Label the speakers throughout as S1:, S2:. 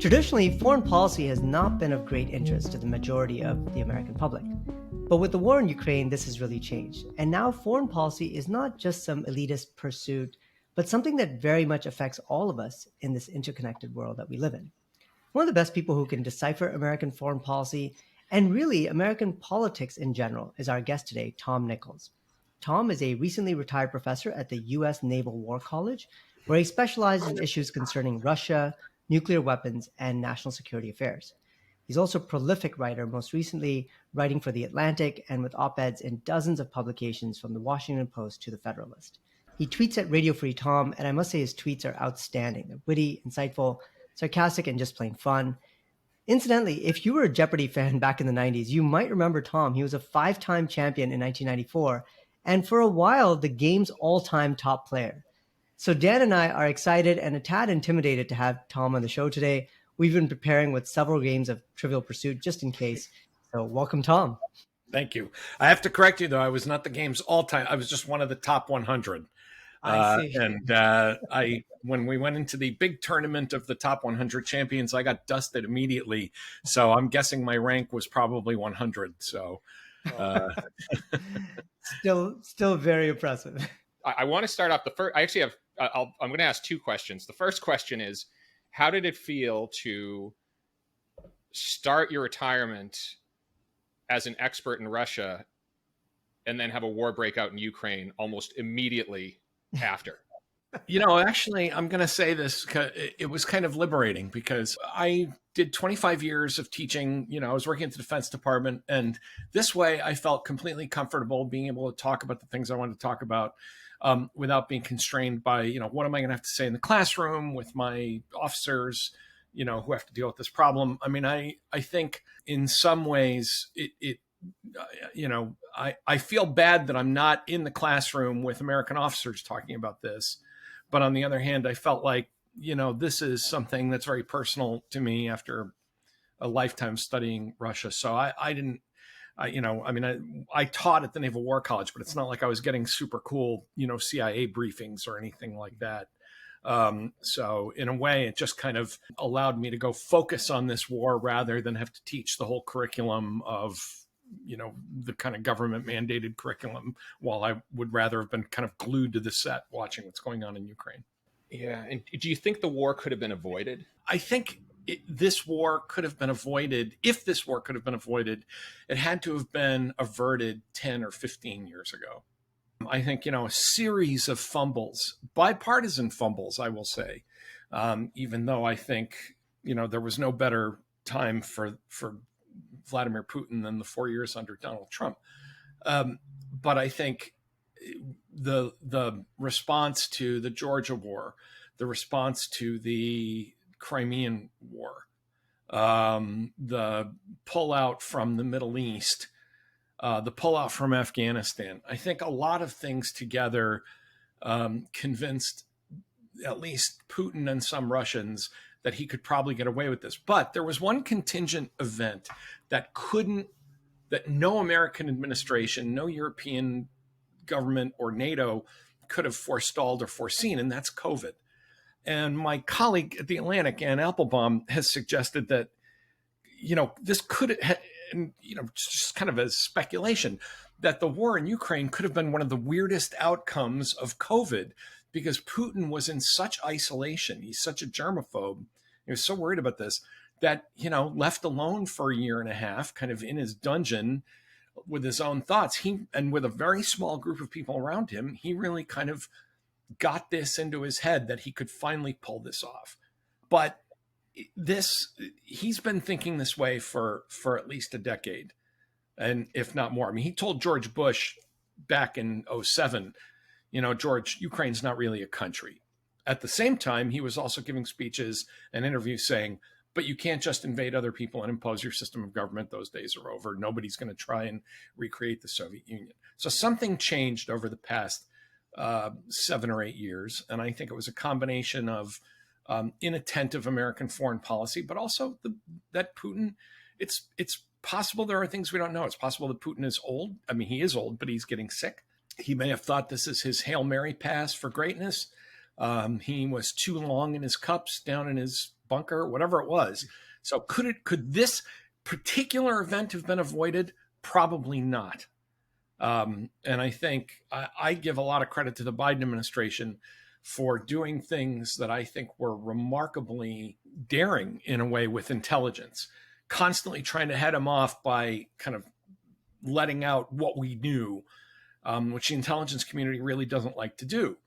S1: Traditionally, foreign policy has not been of great interest to the majority of the American public. But with the war in Ukraine, this has really changed. And now foreign policy is not just some elitist pursuit, but something that very much affects all of us in this interconnected world that we live in. One of the best people who can decipher American foreign policy and really American politics in general is our guest today, Tom Nichols. Tom is a recently retired professor at the U.S. Naval War College, where he specializes in issues concerning Russia, nuclear weapons, and national security affairs. He's also a prolific writer, most recently writing for The Atlantic and with op-eds in dozens of publications from The Washington Post to The Federalist. He tweets at Radio Free Tom, and I must say his tweets are outstanding. They're witty, insightful, sarcastic, and just plain fun. Incidentally, if you were a Jeopardy fan back in the 90s, you might remember Tom. He was a 5-time champion in 1994, and for a while, the game's all-time top player. So Dan and I are excited and a tad intimidated to have Tom on the show today. We've been preparing with several games of Trivial Pursuit just in case. So welcome, Tom.
S2: Thank you. I have to correct you, though. I was not the game's all-time. I was just one of the top 100.
S1: I see.
S2: When we went into the big tournament of the top 100 champions, I got dusted immediately. So I'm guessing my rank was probably 100. So
S1: still very impressive.
S3: I want to start off the first. I actually have. I'm going to ask two questions. The first question is, how did it feel to start your retirement as an expert in Russia and then have a war break out in Ukraine almost immediately after?
S2: Actually, I'm going to say this. It was kind of liberating because I did 25 years of teaching. I was working at the Defense Department, and this way I felt completely comfortable being able to talk about the things I wanted to talk about without being constrained by, what am I going to have to say in the classroom with my officers, who have to deal with this problem. I mean, I think in some ways I feel bad that I'm not in the classroom with American officers talking about this. But on the other hand, I felt like, this is something that's very personal to me after a lifetime studying Russia. So I taught at the Naval War College, but it's not like I was getting super cool, CIA briefings or anything like that. So in a way, it just kind of allowed me to go focus on this war rather than have to teach the whole curriculum of, the kind of government mandated curriculum, while I would rather have been kind of glued to the set watching what's going on in Ukraine.
S3: Yeah. And do you think the war could have been avoided?
S2: I think this war could have been avoided. If this war could have been avoided, it had to have been averted 10 or 15 years ago. I think, a series of fumbles, bipartisan fumbles, I will say, even though I think, there was no better time for Vladimir Putin than the 4 years under Donald Trump. But I think the response to the Georgia War, the response to the Crimean War, the pullout from the Middle East, the pullout from Afghanistan, I think a lot of things together convinced at least Putin and some Russians that he could probably get away with this. But there was one contingent event that no American administration, no European government or NATO could have forestalled or foreseen, and that's COVID. And my colleague at The Atlantic, Ann Applebaum, has suggested that, this could, just kind of as speculation, that the war in Ukraine could have been one of the weirdest outcomes of COVID, because Putin was in such isolation. He's such a germaphobe. He was so worried about this that, left alone for a year and a half, kind of in his dungeon with his own thoughts. And with a very small group of people around him, he really kind of got this into his head that he could finally pull this off. But he's been thinking this way for at least a decade, and if not more. I mean, he told George Bush back in 2007, George, Ukraine's not really a country. At the same time, he was also giving speeches and interviews saying, but you can't just invade other people and impose your system of government. Those days are over. Nobody's going to try and recreate the Soviet Union. So something changed over the past 7 or 8 years. And I think it was a combination of inattentive American foreign policy, but also that Putin, it's possible there are things we don't know. It's possible that Putin is old. I mean, he is old, but he's getting sick. He may have thought this is his Hail Mary pass for greatness. He was too long in his cups down in his bunker, whatever it was. So could this particular event have been avoided? Probably not. And I think I give a lot of credit to the Biden administration for doing things that I think were remarkably daring in a way with intelligence, constantly trying to head him off by kind of letting out what we knew, which the intelligence community really doesn't like to do.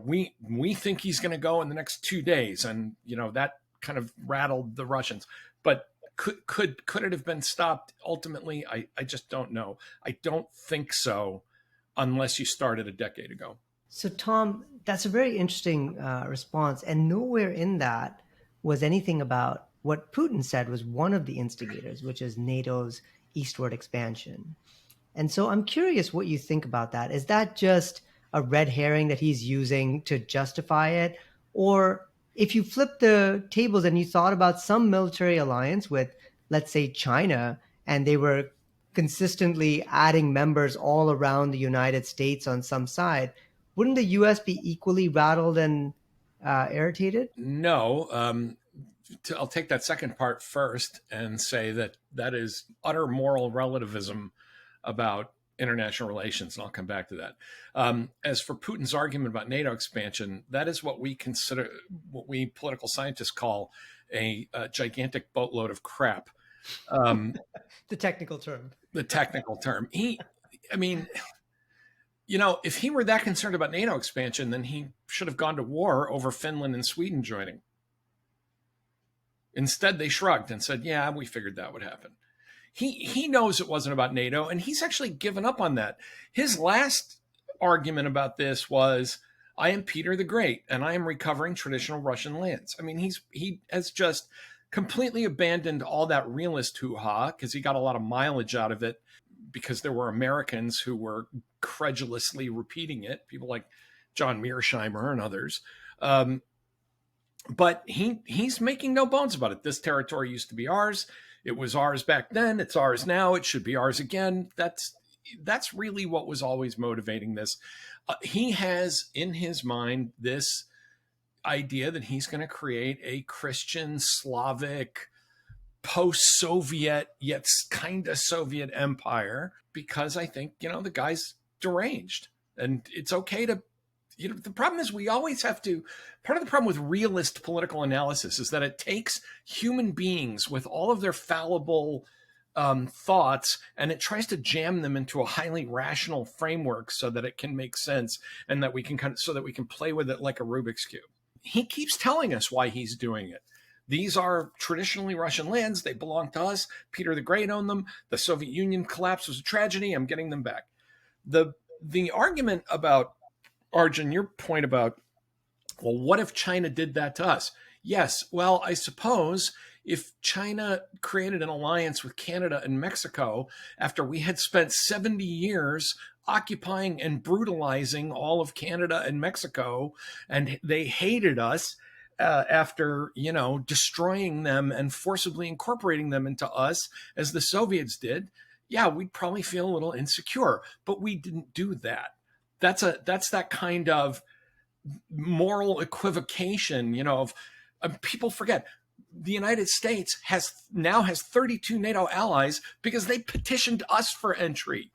S2: We think he's going to go in the next 2 days, and that kind of rattled the Russians. But could it have been stopped ultimately? I just don't know. I don't think so, unless you started a decade ago.
S1: So, Tom, that's a very interesting response. And nowhere in that was anything about what Putin said was one of the instigators, which is NATO's eastward expansion. And so I'm curious what you think about that. Is that just a red herring that he's using to justify it? Or if you flip the tables and you thought about some military alliance with, let's say, China, and they were consistently adding members all around the United States on some side, wouldn't the U.S. be equally rattled and irritated?
S2: No. I'll take that second part first and say that is utter moral relativism about international relations, and I'll come back to that. As for Putin's argument about NATO expansion, that is what we political scientists call a gigantic boatload of crap.
S1: The technical term.
S2: The technical term. If he were that concerned about NATO expansion, then he should have gone to war over Finland and Sweden joining. Instead, they shrugged and said, yeah, we figured that would happen. He knows it wasn't about NATO, and he's actually given up on that. His last argument about this was, I am Peter the Great, and I am recovering traditional Russian lands. He has just completely abandoned all that realist hoo-ha, because he got a lot of mileage out of it, because there were Americans who were credulously repeating it, people like John Mearsheimer and others. But he's making no bones about it. This territory used to be ours. It was ours back then. It's ours now. It should be ours again. That's really what was always motivating this. He has in his mind this idea that he's going to create a Christian, Slavic, post-Soviet, yet kind of Soviet empire, because I think, the guy's deranged. And it's okay to, the problem is we always have to, part of the problem with realist political analysis is that it takes human beings with all of their fallible thoughts, and it tries to jam them into a highly rational framework so that it can make sense, and that we can so that we can play with it like a Rubik's Cube. He keeps telling us why he's doing it. These are traditionally Russian lands. They belong to us. Peter the Great owned them. The Soviet Union collapse was a tragedy. I'm getting them back. The argument about, Arjun, your point about, well, what if China did that to us? Yes. Well, I suppose if China created an alliance with Canada and Mexico after we had spent 70 years occupying and brutalizing all of Canada and Mexico, and they hated us after, destroying them and forcibly incorporating them into us as the Soviets did, yeah, we'd probably feel a little insecure. But we didn't do that. That's that kind of moral equivocation, of people forget the United States now has 32 NATO allies because they petitioned us for entry.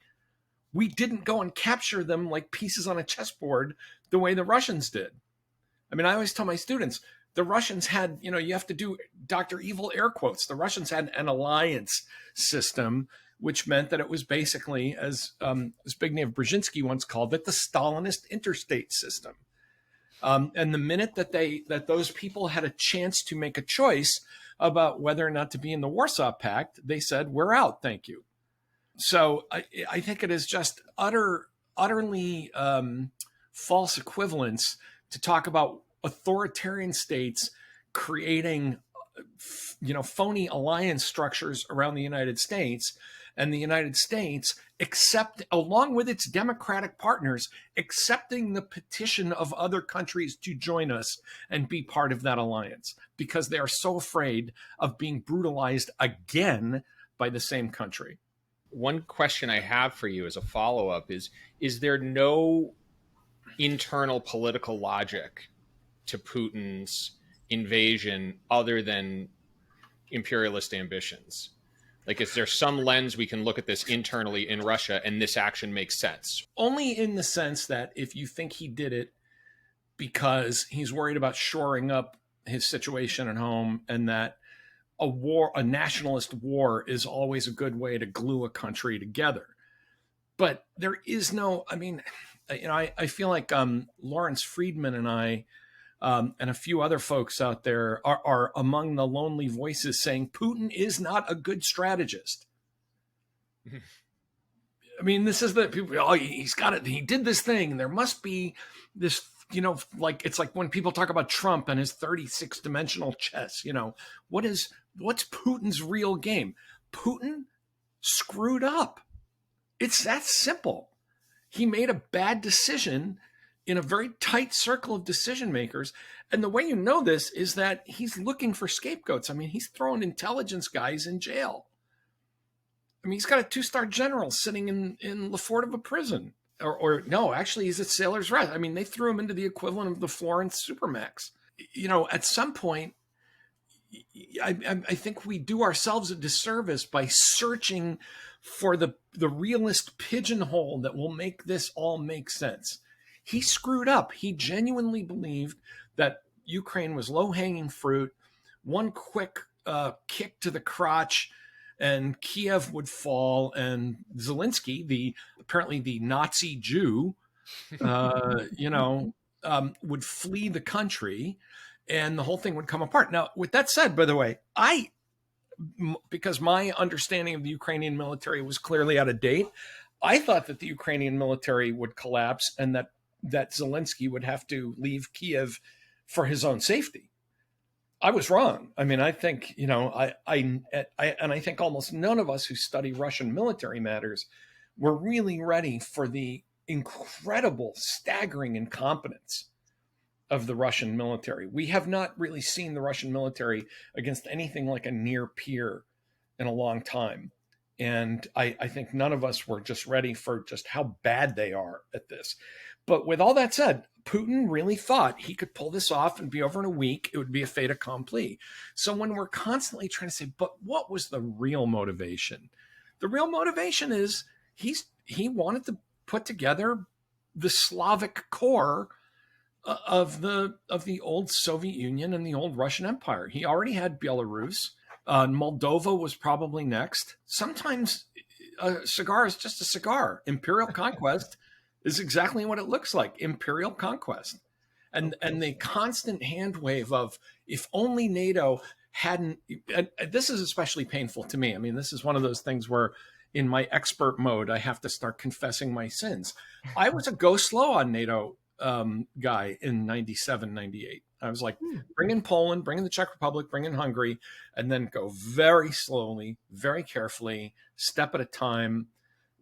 S2: We didn't go and capture them like pieces on a chessboard the way the Russians did. I always tell my students, the Russians had, you have to do Dr. Evil air quotes. The Russians had an alliance system, which meant that it was basically, as Zbigniew Brzezinski once called it, the Stalinist interstate system. And the minute that those people had a chance to make a choice about whether or not to be in the Warsaw Pact, they said, we're out, thank you. So I think it is just utterly false equivalence to talk about authoritarian states creating, phony alliance structures around the United States, and the United States, along with its democratic partners, accepting the petition of other countries to join us and be part of that alliance, because they are so afraid of being brutalized again by the same country.
S3: One question I have for you as a follow-up is there no internal political logic to Putin's invasion other than imperialist ambitions? Like, is there some lens we can look at this internally in Russia and this action makes sense?
S2: Only in the sense that if you think he did it because he's worried about shoring up his situation at home, and that a nationalist war is always a good way to glue a country together. But there is no, I mean, I feel like Lawrence Friedman and I and a few other folks out there are among the lonely voices saying Putin is not a good strategist. I mean, this is the people, oh, he's got it. He did this thing. There must be this, like, it's like when people talk about Trump and his 36 dimensional chess, what's Putin's real game? Putin screwed up. It's that simple. He made a bad decision in a very tight circle of decision makers. And the way you know this is that he's looking for scapegoats. I mean, he's throwing intelligence guys in jail. I mean, he's got a 2-star general sitting in Lefortovo prison. Or no, actually, he's at Sailor's Rest. I mean, they threw him into the equivalent of the Florence Supermax. At some point, I think we do ourselves a disservice by searching for the realist pigeonhole that will make this all make sense. He screwed up. He genuinely believed that Ukraine was low-hanging fruit, one quick kick to the crotch, and Kiev would fall, and Zelensky, apparently the Nazi Jew, would flee the country, and the whole thing would come apart. Now, with that said, by the way, because my understanding of the Ukrainian military was clearly out of date, I thought that the Ukrainian military would collapse and that Zelensky would have to leave Kiev for his own safety. I was wrong. I mean, I think, I think almost none of us who study Russian military matters were really ready for the incredible, staggering incompetence of the Russian military. We have not really seen the Russian military against anything like a near peer in a long time. And I think none of us were just ready for just how bad they are at this. But with all that said, Putin really thought he could pull this off and be over in a week. It would be a fait accompli. So when we're constantly trying to say, but what was the real motivation? The real motivation is he wanted to put together the Slavic core of the old Soviet Union and the old Russian Empire. He already had Belarus. Moldova was probably next. Sometimes a cigar is just a cigar. Imperial conquest is exactly what it looks like. Imperial conquest. And the constant hand wave of, if only NATO hadn't, and this is especially painful to me. I mean, this is one of those things where in my expert mode, I have to start confessing my sins. I was a go slow on NATO guy in 97, 98. I was like, bring in Poland, bring in the Czech Republic, bring in Hungary, and then go very slowly, very carefully, step at a time.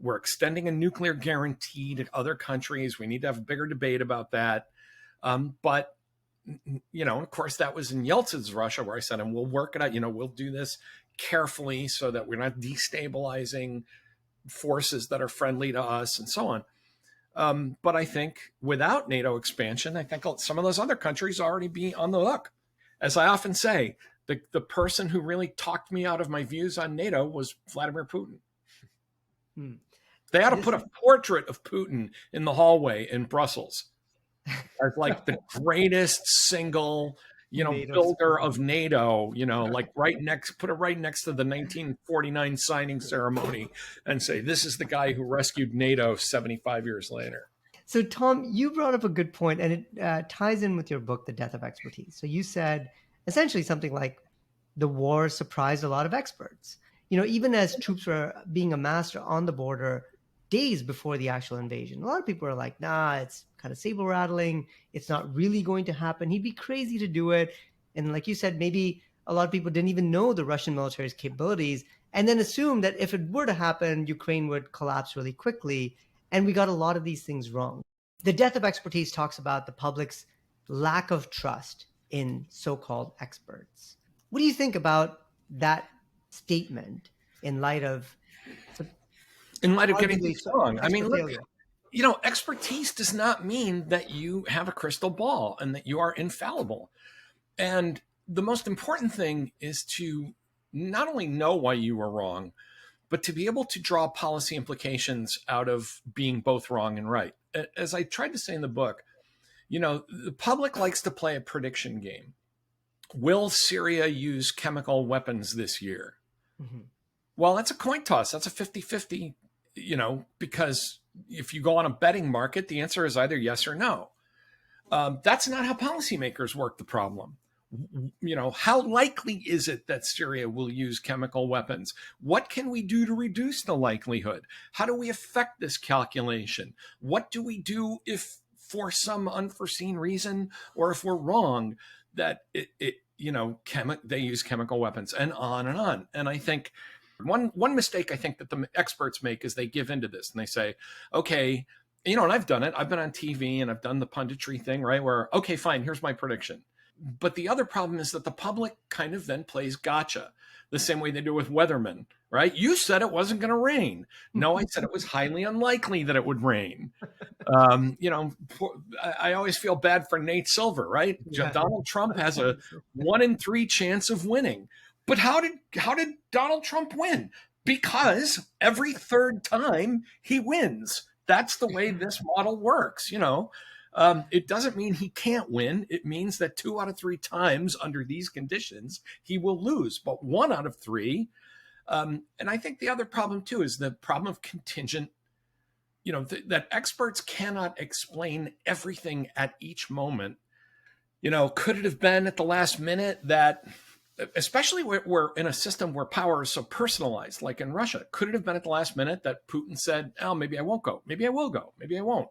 S2: We're extending a nuclear guarantee to other countries. We need to have a bigger debate about that. But, of course, that was in Yeltsin's Russia, where I said, and we'll work it out. We'll do this carefully so that we're not destabilizing forces that are friendly to us and so on. But I think without NATO expansion, I think some of those other countries already be on the hook. As I often say, the person who really talked me out of my views on NATO was Vladimir Putin. They ought to put a portrait of Putin in the hallway in Brussels as like the greatest single, builder of NATO, like put it right next to the 1949 signing ceremony and say, this is the guy who rescued NATO 75 years later.
S1: So, Tom, you brought up a good point, and it ties in with your book, The Death of Expertise. So you said essentially something like the war surprised a lot of experts. Even as troops were being amassed on the border days before the actual invasion, a lot of people were like, nah, it's kind of saber rattling. It's not really going to happen. He'd be crazy to do it. And like you said, maybe a lot of people didn't even know the Russian military's capabilities and then assumed that if it were to happen, Ukraine would collapse really quickly. And we got a lot of these things wrong. The Death of Expertise talks about the public's lack of trust in so-called experts. What do you think about that statement in light of
S2: getting things wrong? I mean, look, expertise does not mean that you have a crystal ball and that you are infallible. And the most important thing is to not only know why you were wrong, but to be able to draw policy implications out of being both wrong and right. As I tried to say in the book, the public likes to play a prediction game. Will Syria use chemical weapons this year? Mm-hmm. Well, that's a coin toss. That's a 50-50, because if you go on a betting market, the answer is either yes or no. That's not how policymakers work the problem. How likely is it that Syria will use chemical weapons? What can we do to reduce the likelihood? How do we affect this calculation? What do we do if, for some unforeseen reason, or if we're wrong, that they use chemical weapons, and on and on. And I think one mistake I think that the experts make is they give into this and they say, okay, and I've done it. I've been on TV and I've done the punditry thing, right? Where, okay, fine, here's my prediction. But the other problem is that the public kind of then plays gotcha, the same way they do with weathermen, right? You said it wasn't going to rain. No, I said it was highly unlikely that it would rain. I always feel bad for Nate Silver, right? Yeah. Donald Trump has a 1 in 3 chance of winning. But how did Donald Trump win? Because every third time he wins. That's the way this model works, It doesn't mean he can't win. It means that 2 out of 3 times under these conditions, he will lose. But 1 out of 3, and I think the other problem too is the problem of contingent, that experts cannot explain everything at each moment. Could it have been at the last minute that, especially we're in a system where power is so personalized, like in Russia, could it have been at the last minute that Putin said, oh, maybe I won't go, maybe I will go, maybe I won't.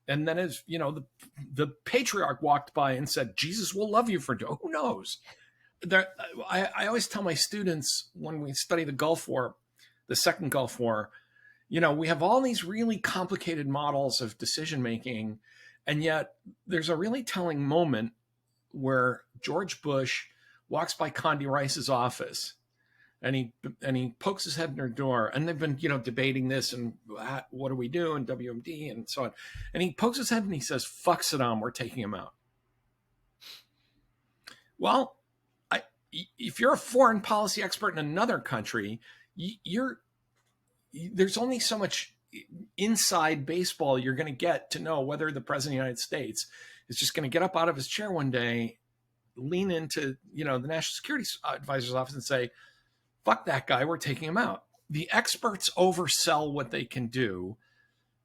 S2: And then as the patriarch walked by and said, Jesus will love you for who knows? I always tell my students when we study the Gulf War, the second Gulf War, we have all these really complicated models of decision making, and yet there's a really telling moment where George Bush walks by Condi Rice's office, and he pokes his head in her door, and they've been debating this and what do we do and WMD and so on, and he pokes his head and he says, "Fuck Saddam, we're taking him out." Well, if you're a foreign policy expert in another country, there's only so much inside baseball you're going to get to know whether the president of the United States is just going to get up out of his chair one day, lean into the National Security Advisor's office and say, fuck that guy, we're taking him out. The experts oversell what they can do,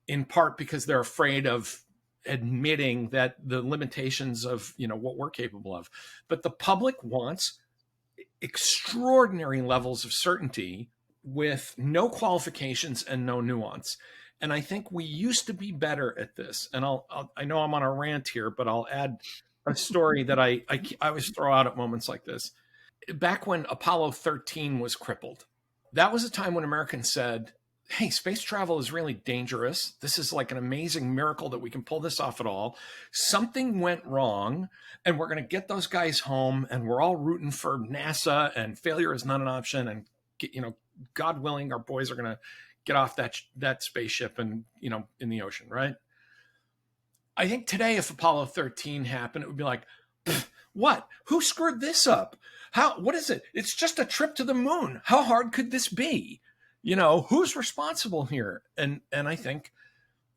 S2: in part because they're afraid of admitting that the limitations of what we're capable of. But the public wants extraordinary levels of certainty with no qualifications and no nuance. And I think we used to be better at this. And I know I'm on a rant here, but I'll add a story that I always throw out at moments like this. Back when Apollo 13 was crippled, that was a time when Americans said, hey, space travel is really dangerous. This is like an amazing miracle that we can pull this off at all. Something went wrong, and we're going to get those guys home, and we're all rooting for NASA, and failure is not an option. And, God willing, our boys are going to get off that spaceship and, in the ocean, right? I think today, if Apollo 13 happened, it would be like, what? Who screwed this up? What is it? It's just a trip to the moon. How hard could this be? Who's responsible here? And I think,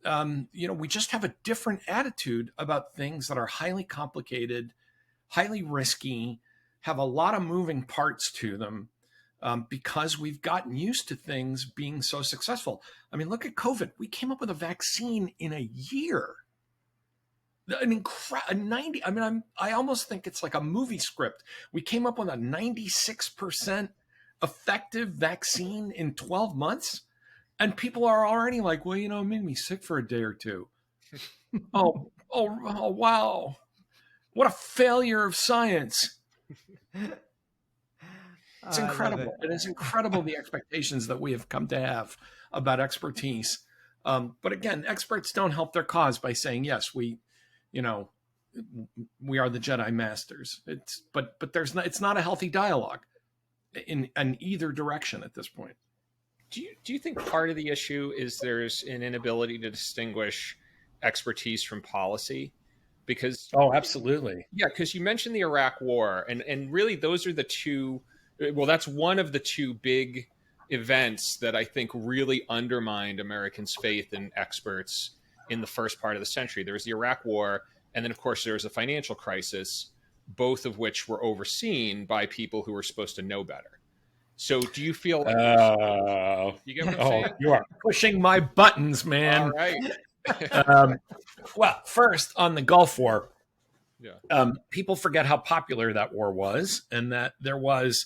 S2: we just have a different attitude about things that are highly complicated, highly risky, have a lot of moving parts to them, because we've gotten used to things being so successful. I mean, look at COVID. We came up with a vaccine in a year. I almost think it's like a movie script. We came up with a 96% effective vaccine in 12 months, and people are already like, well, it made me sick for a day or two. oh, wow. What a failure of science. It's incredible. It is incredible the expectations that we have come to have about expertise. But again, experts don't help their cause by saying, yes, we are the Jedi masters. But it's not a healthy dialogue in either direction at this point.
S3: Do you think part of the issue is there's an inability to distinguish expertise from policy? because
S2: Oh, absolutely.
S3: yeah, because you mentioned the Iraq War, and really those are the two. Well, that's one of the two big events that I think really undermined Americans' faith in experts in the first part of the century. There was the Iraq War, and then of course there was a financial crisis, both of which were overseen by people who were supposed to know better. So, do you feel like you get what I'm saying?
S2: You are pushing my buttons, man.
S3: All right.
S2: Well, first on the Gulf War,
S3: Yeah.
S2: people forget how popular that war was, and that there was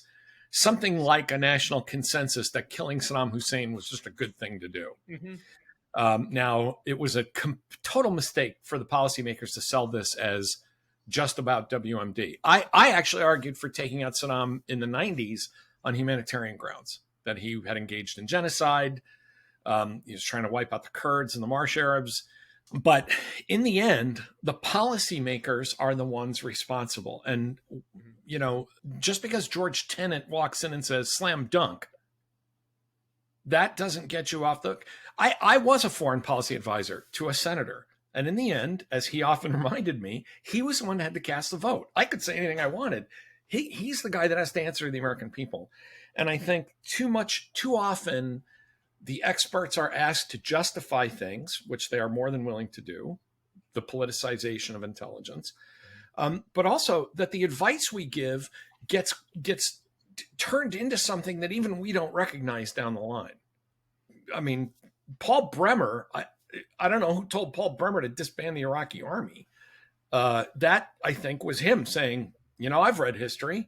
S2: something like a national consensus that killing Saddam Hussein was just a good thing to do.
S3: Mm-hmm.
S2: Now, it was a total mistake for the policymakers to sell this as just about WMD. I actually argued for taking out Saddam in the 90s on humanitarian grounds, that he had engaged in genocide. He was trying to wipe out the Kurds and the Marsh Arabs. But in the end, the policymakers are the ones responsible. And, you know, just because George Tenet walks in and says slam dunk, that doesn't get you off the... I was a foreign policy advisor to a senator. And in the end, as he often reminded me, he was the one that had to cast the vote. I could say anything I wanted. He's the guy that has to answer to the American people. And I think too often, the experts are asked to justify things, which they are more than willing to do, the politicization of intelligence, but also that the advice we give gets turned into something that even we don't recognize down the line. I mean, Paul Bremer, I don't know who told Paul Bremer to disband the Iraqi army. That, I think, was him saying, you know, I've read history.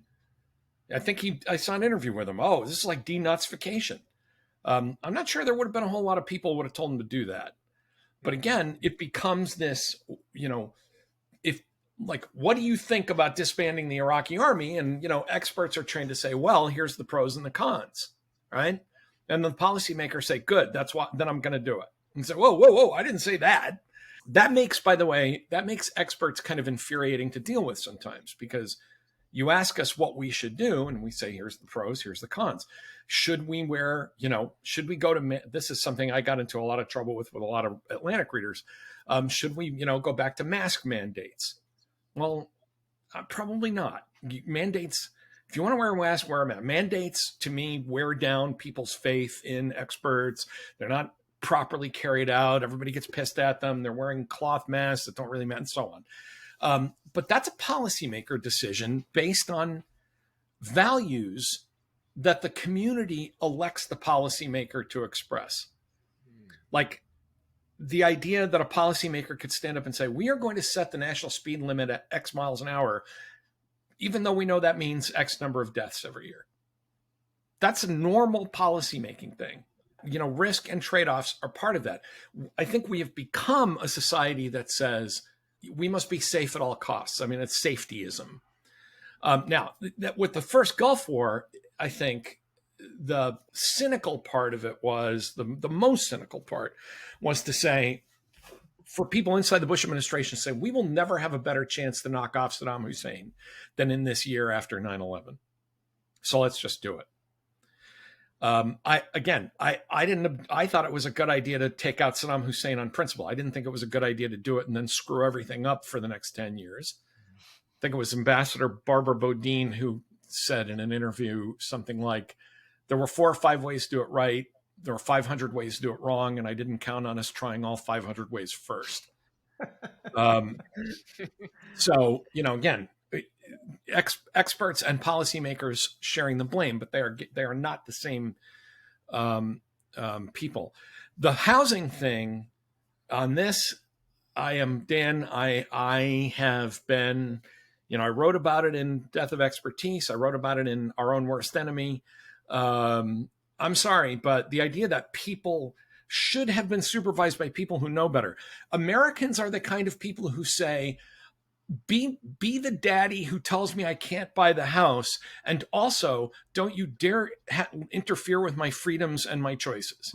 S2: I saw an interview with him. Oh, this is like denazification. I'm not sure there would have been a whole lot of people who would have told him to do that. But again, it becomes this, you know, what do you think about disbanding the Iraqi army? And, you know, experts are trained to say, well, here's the pros and the cons, right? And the policymakers say, good, then I'm going to do it. And say, whoa, I didn't say that. That makes experts kind of infuriating to deal with sometimes, because you ask us what we should do, and we say, here's the pros, here's the cons. Should we go to, this is something I got into a lot of trouble with a lot of Atlantic readers. Should we, go back to mask mandates? Well, probably not. Mandates, if you want to wear a mask, wear a mask. Mandates, to me, wear down people's faith in experts. They're not properly carried out. Everybody gets pissed at them. They're wearing cloth masks that don't really matter, and so on. But that's a policymaker decision based on values that the community elects the policymaker to express. Like the idea that a policymaker could stand up and say, we are going to set the national speed limit at X miles an hour, even though we know that means X number of deaths every year. That's a normal policymaking thing. Risk and trade-offs are part of that. I think we have become a society that says we must be safe at all costs. I mean, it's safetyism. Now, with the first Gulf War, I think the cynical part of it was, the most cynical part was to say, for people inside the Bush administration, say, we will never have a better chance to knock off Saddam Hussein than in this year after 9/11. So let's just do it. I thought it was a good idea to take out Saddam Hussein on principle. I didn't think it was a good idea to do it and then screw everything up for the next 10 years. I think it was Ambassador Barbara Bodine who said in an interview something like, there were 4 or 5 ways to do it right. There were 500 ways to do it wrong. And I didn't count on us trying all 500 ways first. So, again, experts and policymakers sharing the blame, but they are not the same people. The housing thing on this, I have been, I wrote about it in Death of Expertise. I wrote about it in Our Own Worst Enemy. I'm sorry, but the idea that people should have been supervised by people who know better. Americans are the kind of people who say, be the daddy who tells me I can't buy the house, and also don't you dare interfere with my freedoms and my choices.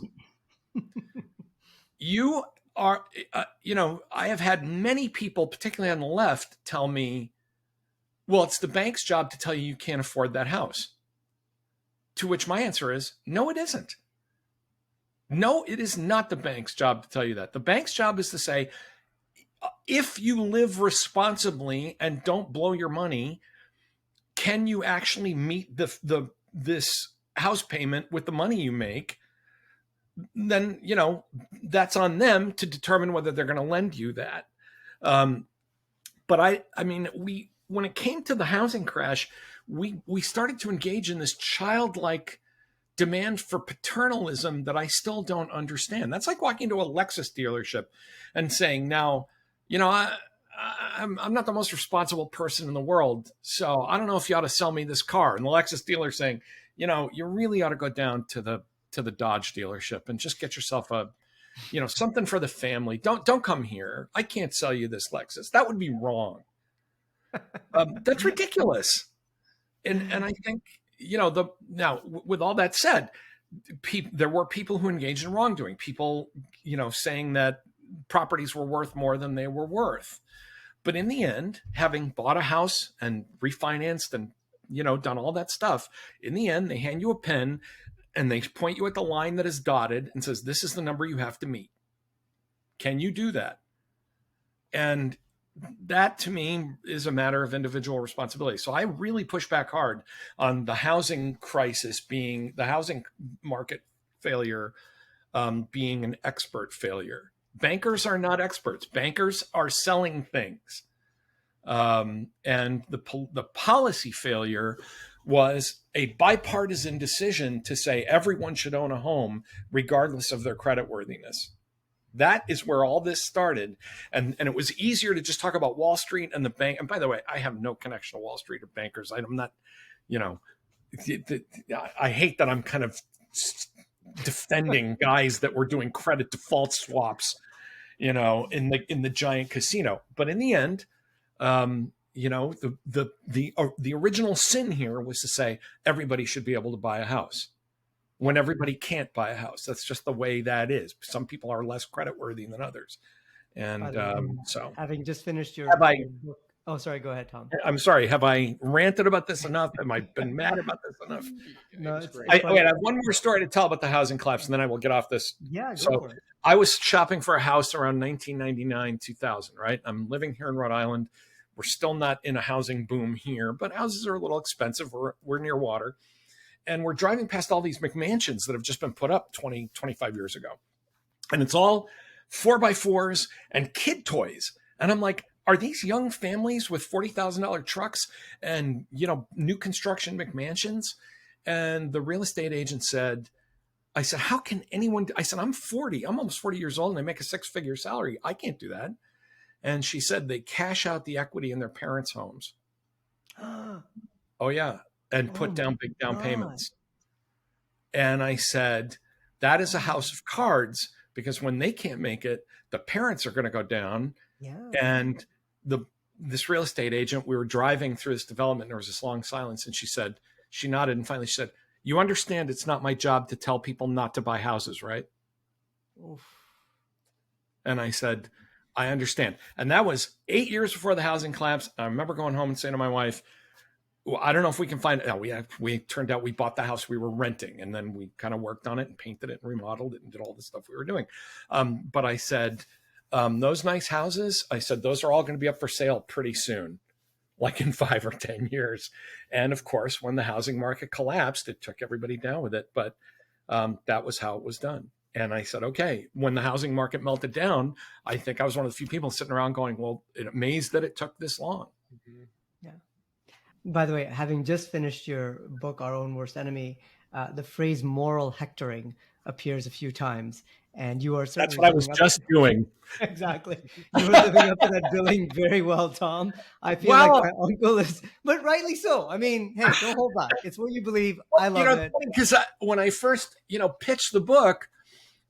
S2: You are, I have had many people, particularly on the left, tell me, well, it's the bank's job to tell you can't afford that house. To which my answer is, no, it isn't. No, it is not the bank's job to tell you that. The bank's job is to say, if you live responsibly and don't blow your money, can you actually meet this house payment with the money you make? Then, that's on them to determine whether they're going to lend you that. But I mean, when it came to the housing crash, we started to engage in this childlike demand for paternalism that I still don't understand. That's like walking into a Lexus dealership and saying, now, I'm not the most responsible person in the world, so I don't know if you ought to sell me this car. And the Lexus dealer saying, you really ought to go down to the Dodge dealership and just get yourself something for the family. Don't come here. I can't sell you this Lexus. That would be wrong. That's ridiculous. And I think, now with all that said, there were people who engaged in wrongdoing, people, saying that properties were worth more than they were worth. But in the end, having bought a house and refinanced and, done all that stuff, in the end, they hand you a pen and they point you at the line that is dotted and says, this is the number you have to meet. Can you do that? And that to me is a matter of individual responsibility. So I really push back hard on the housing crisis being the housing market failure, being an expert failure. Bankers are not experts. Bankers are selling things. And the policy failure was a bipartisan decision to say everyone should own a home regardless of their creditworthiness. That is where all this started. And it was easier to just talk about Wall Street and the bank. And by the way, I have no connection to Wall Street or bankers. I'm not, I hate that I'm kind of defending guys that were doing credit default swaps, in the giant casino. But in the end, the original sin here was to say everybody should be able to buy a house when everybody can't buy a house. That's just the way that is. Some people are less creditworthy than others. And so
S1: having just finished your book. Oh, sorry. Go ahead, Tom.
S2: I'm sorry. Have I ranted about this enough? Have I been mad about this enough?
S1: No, it's great.
S2: I have one more story to tell about the housing collapse, and then I will get off this.
S1: Yeah, go for it.
S2: I was shopping for a house around 1999, 2000, right? I'm living here in Rhode Island. We're still not in a housing boom here, but houses are a little expensive. We're near water. And we're driving past all these McMansions that have just been put up 20, 25 years ago. And it's all 4x4s and kid toys. And I'm like, are these young families with $40,000 trucks and, new construction McMansions? And the real estate agent said, I said, how can anyone I said, I'm 40. I'm almost 40 years old and I make a 6-figure salary. I can't do that. And she said they cash out the equity in their parents' homes. Oh, yeah. And put down big down payments. And I said, that is a house of cards, because when they can't make it, the parents are going to go down.
S1: Yeah.
S2: And this real estate agent, we were driving through this development, and there was this long silence. And she nodded, and finally she said, you understand it's not my job to tell people not to buy houses, right?
S1: Oof. And
S2: I said, I understand. And that was 8 years before the housing collapse. I remember going home and saying to my wife, well, I don't know if we can find it. We turned out we bought the house we were renting, and then we kind of worked on it and painted it and remodeled it and did all the stuff we were doing. But I said, those nice houses, I said, those are all going to be up for sale pretty soon, like in 5 or 10 years. And of course, when the housing market collapsed, it took everybody down with it. But that was how it was done. And I said, okay, when the housing market melted down, I think I was one of the few people sitting around going, well, amazed that it took this long.
S1: Mm-hmm. Yeah. By the way, having just finished your book, Our Own Worst Enemy, the phrase moral hectoring appears a few times. And you are certainly—
S2: That's what I was just doing.
S1: Exactly. You were living up to that billing very well, Tom. I feel like my uncle is, but rightly so. I mean, hey, don't hold back. It's what you believe. I love it.
S2: Because when I first, pitched the book,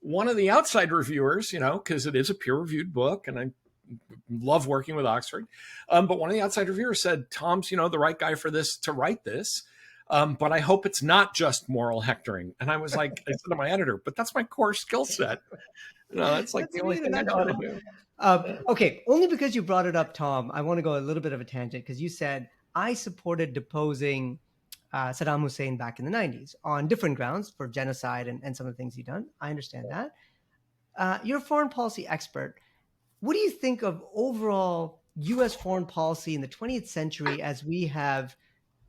S2: one of the outside reviewers, because it is a peer-reviewed book, and I love working with Oxford, but one of the outside reviewers said, Tom's, the right guy for this, to write this, but I hope it's not just moral hectoring. And I was like, I said to my editor, but that's my core skill set. That's like the only thing I know how to do.
S1: Okay, only because you brought it up, Tom, I want to go a little bit of a tangent, because you said, I supported deposing Saddam Hussein back in the 90s on different grounds for genocide and some of the things he'd done. I understand that. You're a foreign policy expert. what do you think of overall US foreign policy in the 20th century as we have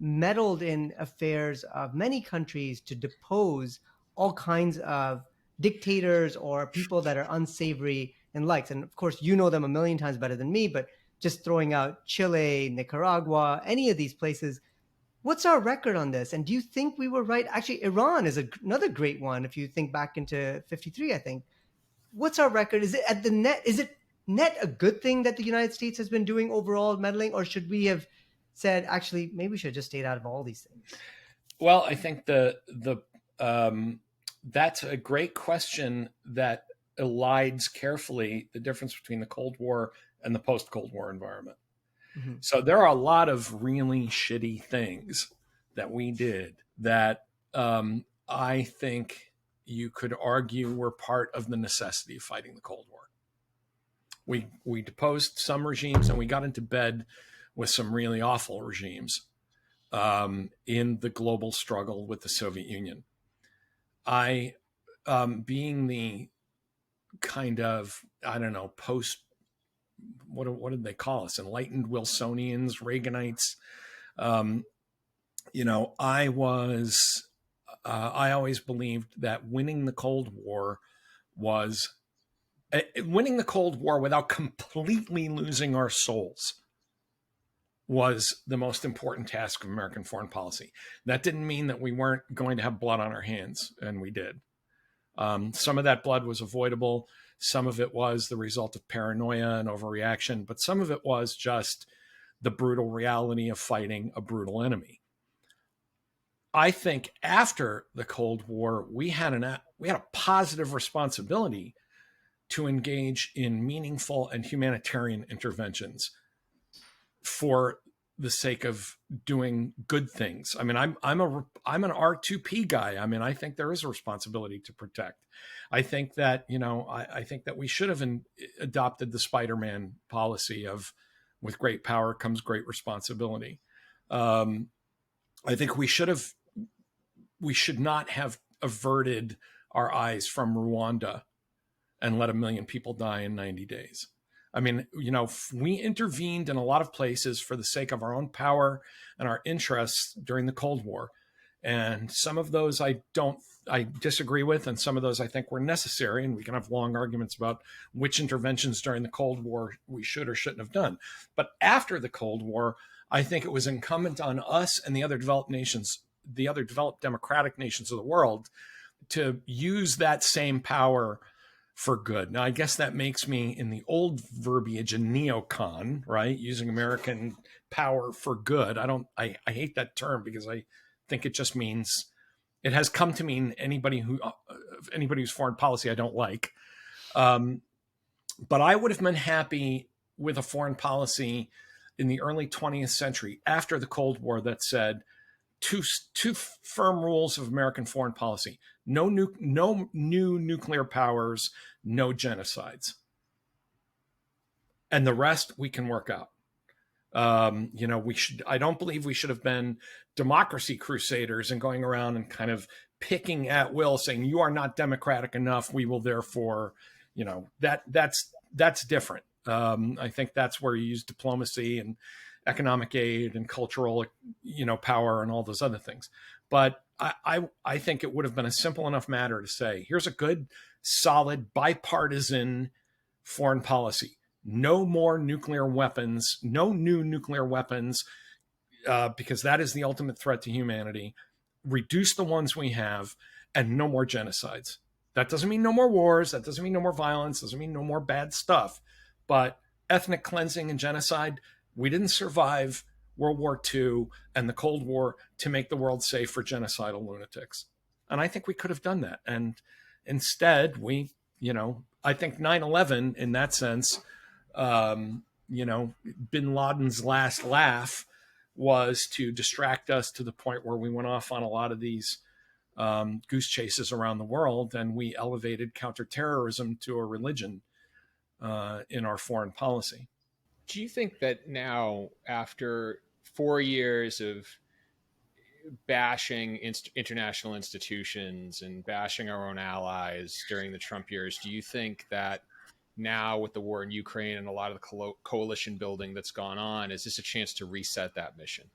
S1: meddled in affairs of many countries to depose all kinds of dictators or people that are unsavory and likes? And of course, you know them a million times better than me, but just throwing out Chile, Nicaragua, any of these places, what's our record on this? And do you think we were right? Actually, Iran is another great one. If you think back into 53, I think. What's our record? Is it at the net? Is it net a good thing that the United States has been doing overall meddling, or should we have said, actually, maybe we should have just stayed out of all these things?
S2: Well, I think that's a great question that elides carefully the difference between the Cold War and the post-Cold War environment.
S1: Mm-hmm.
S2: So there are a lot of really shitty things that we did that I think you could argue were part of the necessity of fighting the Cold War. We deposed some regimes and we got into bed with some really awful regimes in the global struggle with the Soviet Union. I, being the kind of, I don't know, what did they call us? Enlightened Wilsonians, Reaganites. I always believed that winning the Cold War without completely losing our souls was the most important task of American foreign policy. That didn't mean that we weren't going to have blood on our hands, and we did. Some of that blood was avoidable. Some of it was the result of paranoia and overreaction, but some of it was just the brutal reality of fighting a brutal enemy. I think after the Cold War, we had a positive responsibility to engage in meaningful and humanitarian interventions for the sake of doing good things. I mean, I'm an R2P guy. I mean, I think there is a responsibility to protect. I think that, I think that we should have adopted the Spider-Man policy of with great power comes great responsibility. I think we should not have averted our eyes from Rwanda and let 1 million people die in 90 days. I mean, we intervened in a lot of places for the sake of our own power and our interests during the Cold War. And some of those I disagree with, and some of those I think were necessary. And we can have long arguments about which interventions during the Cold War we should or shouldn't have done. But after the Cold War, I think it was incumbent on us and the other developed democratic nations of the world to use that same power for good. Now, I guess that makes me, in the old verbiage, a neocon, right? Using American power for good. I hate that term because I think it just means, it has come to mean anybody whose foreign policy I don't like. But I would have been happy with a foreign policy in the early 20th century after the Cold War that said two firm rules of American foreign policy: no new nuclear powers, no genocides, and the rest we can work out. I don't believe we should have been democracy crusaders and going around and kind of picking at will, saying you are not democratic enough, we will therefore, that's different. I think that's where you use diplomacy and economic aid and cultural, power and all those other things. But I think it would have been a simple enough matter to say, here's a good, solid, bipartisan foreign policy. No more nuclear weapons, no new nuclear weapons, because that is the ultimate threat to humanity. Reduce the ones we have, and no more genocides. That doesn't mean no more wars. That doesn't mean no more violence. Doesn't mean no more bad stuff. But ethnic cleansing and genocide, we didn't survive World War II and the Cold War to make the world safe for genocidal lunatics. And I think we could have done that. And instead, I think 9/11 in that sense, bin Laden's last laugh was to distract us to the point where we went off on a lot of these goose chases around the world, and we elevated counterterrorism to a religion in our foreign policy.
S3: Do you think that now, after 4 years of bashing international institutions and bashing our own allies during the Trump years, do you think that now with the war in Ukraine and a lot of the coalition building that's gone on, is this a chance to reset that mission?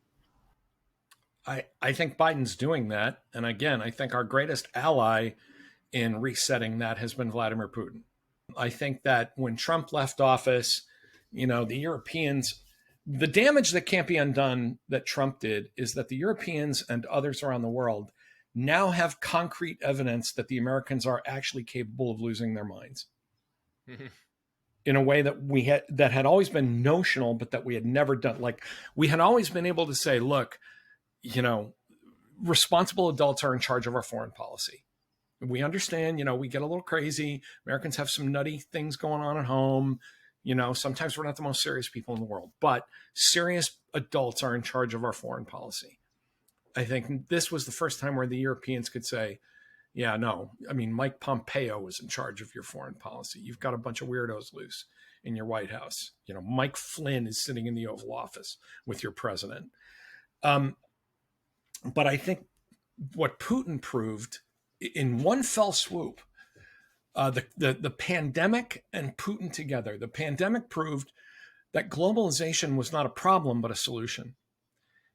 S2: I think Biden's doing that. And again, I think our greatest ally in resetting that has been Vladimir Putin. I think that when Trump left office, the Europeans, the damage that can't be undone that Trump did is that the Europeans and others around the world now have concrete evidence that the Americans are actually capable of losing their minds in a way that that had always been notional, but that we had never done. Like, we had always been able to say, look, responsible adults are in charge of our foreign policy. We understand, we get a little crazy. Americans have some nutty things going on at home. Sometimes we're not the most serious people in the world, but serious adults are in charge of our foreign policy. I think this was the first time where the Europeans could say, yeah, no, I mean, Mike Pompeo was in charge of your foreign policy. You've got a bunch of weirdos loose in your White House. Mike Flynn is sitting in the Oval Office with your president. But I think what Putin proved in one fell swoop, the pandemic and Putin together, the pandemic proved that globalization was not a problem, but a solution.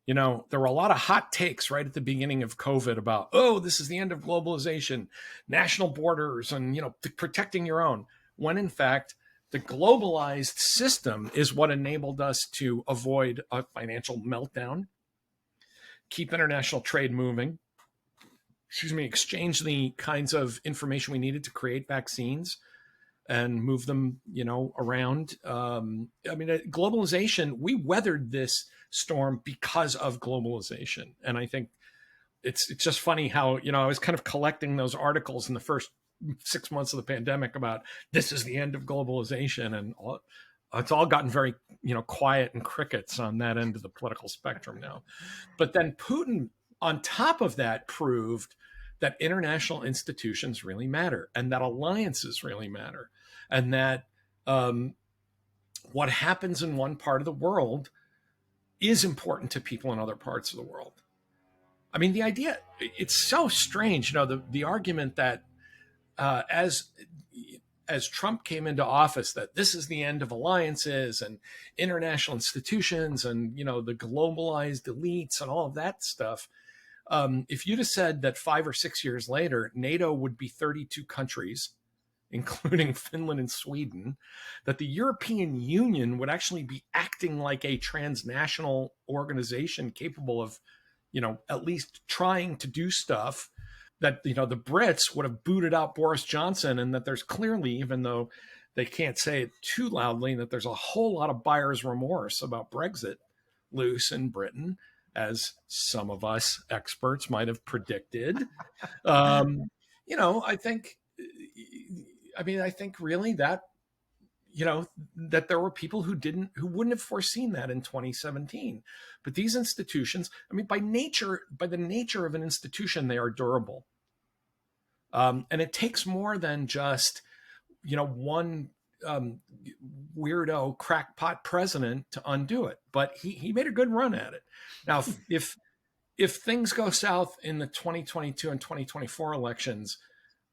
S2: There were a lot of hot takes right at the beginning of COVID about, oh, this is the end of globalization, national borders, and, protecting your own. When in fact, the globalized system is what enabled us to avoid a financial meltdown, keep international trade moving, exchange the kinds of information we needed to create vaccines and move them, around. Globalization, we weathered this storm because of globalization. And I think it's just funny how, I was kind of collecting those articles in the first 6 months of the pandemic about this is the end of globalization, and it's all gotten very, quiet and crickets on that end of the political spectrum now. But then Putin, on top of that, proved that international institutions really matter, and that alliances really matter, and that what happens in one part of the world is important to people in other parts of the world. I mean, the idea, it's so strange, the argument that as Trump came into office, that this is the end of alliances and international institutions and, the globalized elites and all of that stuff. If you'd have said that 5 or 6 years later, NATO would be 32 countries, including Finland and Sweden, that the European Union would actually be acting like a transnational organization capable of, at least trying to do stuff, that, the Brits would have booted out Boris Johnson, and that there's clearly, even though they can't say it too loudly, that there's a whole lot of buyer's remorse about Brexit loose in Britain, as some of us experts might have predicted. I think really that, that there were people who wouldn't have foreseen that in 2017. But these institutions, by the nature of an institution, they are durable. And it takes more than just, one weirdo crackpot president to undo it. But he made a good run at it. Now, if things go south in the 2022 and 2024 elections,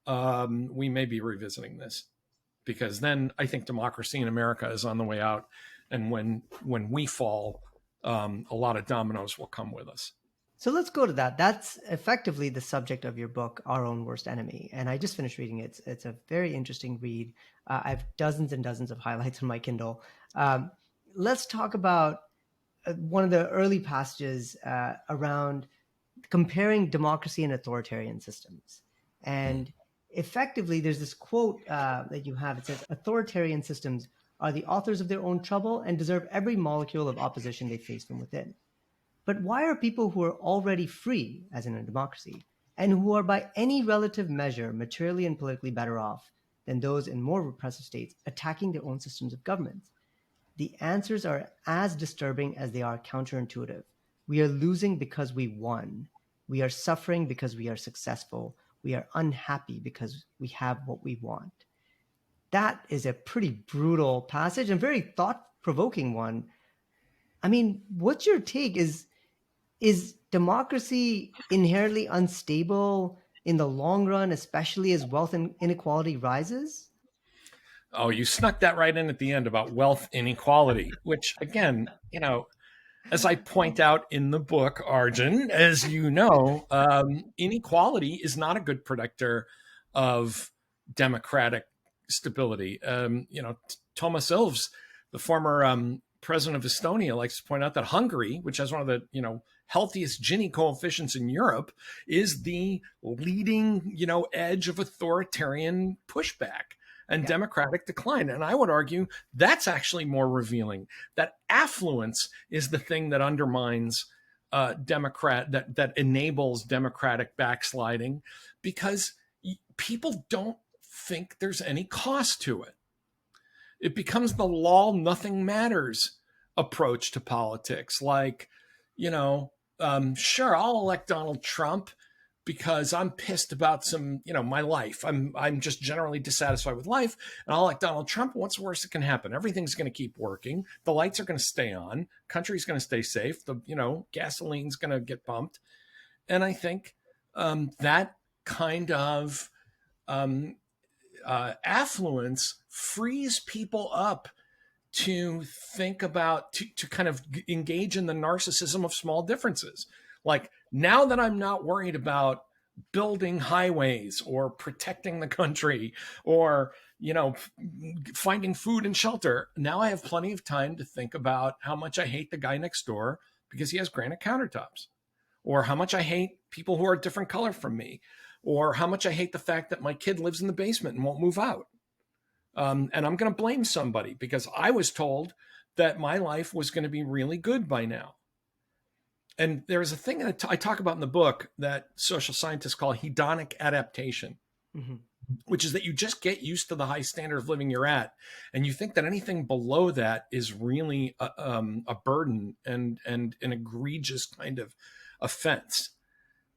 S2: we may be revisiting this, because then I think democracy in America is on the way out. And when we fall, a lot of dominoes will come with us.
S1: So let's go to that. That's effectively the subject of your book, Our Own Worst Enemy. And I just finished reading it. It's a very interesting read. I have dozens and dozens of highlights on my Kindle. Let's talk about one of the early passages around comparing democracy and authoritarian systems. And effectively, there's this quote that you have. It says, authoritarian systems are the authors of their own trouble and deserve every molecule of opposition they face from within. But why are people who are already free, as in a democracy, and who are by any relative measure materially and politically better off than those in more repressive states, attacking their own systems of government? The answers are as disturbing as they are counterintuitive. We are losing because we won. We are suffering because we are successful. We are unhappy because we have what we want. That is a pretty brutal passage and very thought-provoking one. What's your take? Is democracy inherently unstable in the long run, especially as wealth and inequality rises?
S2: Oh, you snuck that right in at the end about wealth inequality, which again, as I point out in the book, Arjun, as you know, inequality is not a good predictor of democratic stability. Thomas Ilves, the former president of Estonia, likes to point out that Hungary, which has one of the healthiest Gini coefficients in Europe, is the leading edge of authoritarian pushback and democratic decline. And I would argue that's actually more revealing. That affluence is the thing that undermines that enables democratic backsliding, because people don't think there's any cost to it. It becomes the lol, nothing matters approach to politics. Like, sure, I'll elect Donald Trump because I'm pissed about my life. I'm just generally dissatisfied with life, and I'll elect Donald Trump. What's the worst that can happen? Everything's going to keep working. The lights are going to stay on. Country's going to stay safe. The gasoline's going to get pumped. And I think that kind of affluence frees people up to think about, to kind of engage in the narcissism of small differences. Like, now that I'm not worried about building highways or protecting the country or, finding food and shelter, now I have plenty of time to think about how much I hate the guy next door because he has granite countertops, or how much I hate people who are a different color from me, or how much I hate the fact that my kid lives in the basement and won't move out. And I'm going to blame somebody because I was told that my life was going to be really good by now. And there's a thing that I talk about in the book that social scientists call hedonic adaptation, which is that you just get used to the high standard of living you're at, and you think that anything below that is really a burden and an egregious kind of offense.